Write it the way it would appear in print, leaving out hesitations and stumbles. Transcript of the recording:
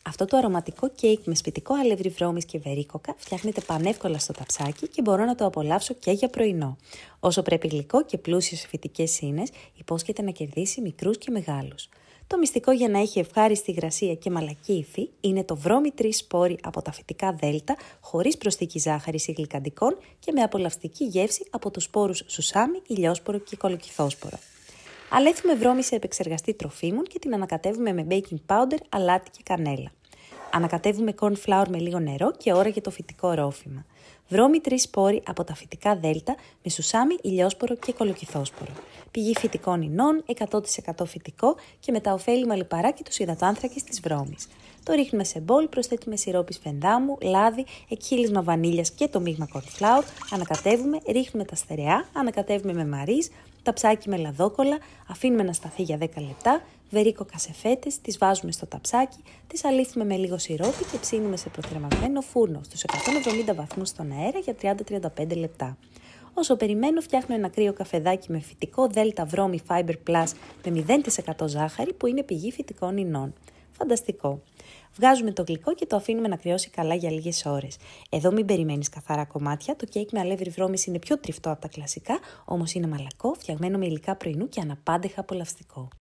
Αυτό το αρωματικό κέικ με σπιτικό αλεύρι βρώμης και βερίκοκα φτιάχνεται πανεύκολα στο ταψάκι και μπορώ να το απολαύσω και για πρωινό. Όσο πρέπει γλυκό και πλούσιο σε φυτικές ίνες, υπόσχεται να κερδίσει μικρούς και μεγάλους. Το μυστικό για να έχει ευχάριστη υγρασία και μαλακή υφή είναι το βρώμη 3 σπόρι από τα φυτικά δέλτα, χωρίς προσθήκη ζάχαρης ή γλυκαντικών και με απολαυστική γεύση από τους σπόρους σουσάμι, ηλιόσπορο και κολοκυθόσπορο. Αλέθουμε βρώμη σε επεξεργαστή τροφίμων και την ανακατεύουμε με baking powder, αλάτι και κανέλα. Ανακατεύουμε corn flour με λίγο νερό και ώρα για το φυτικό ρόφημα. Βρώμη 3 σπόρι από τα φυτικά δέλτα με σουσάμι, ηλιόσπορο και κολοκυθόσπορο. Πηγή φυτικών ινών, 100% φυτικό και με τα ωφέλιμα λιπαρά και τους υδατάνθρακες της βρώμης. Το ρίχνουμε σε μπολ, προσθέτουμε σιρόπι σφενδάμου, λάδι, εκχύλισμα βανίλιας και το μείγμα corn flour, ανακατεύουμε, ρίχνουμε τα στερεά, ανακατεύουμε με μαρίς, ταψάκι με λαδόκολλα, αφήνουμε να σταθεί για 10 λεπτά, βερίκοκα σε φέτες, τις βάζουμε στο ταψάκι, τις αλείφουμε με λίγο σιρόπι και ψήνουμε σε προθερμασμένο φούρνο στους 170 βαθμούς στον αέρα για 30-35 λεπτά. Όσο περιμένω, φτιάχνω ένα κρύο καφεδάκι με φυτικό δέλτα βρώμη Fiber Plus με 0% ζάχαρη που είναι πηγή φυτικών ινών. Φανταστικό! Βγάζουμε το γλυκό και το αφήνουμε να κρυώσει καλά για λίγες ώρες. Εδώ μην περιμένεις καθαρά κομμάτια, το κέικ με αλεύρι βρώμης είναι πιο τριφτό από τα κλασικά, όμως είναι μαλακό, φτιαγμένο με υλικά πρωινού και αναπάντεχα απολαυστικό.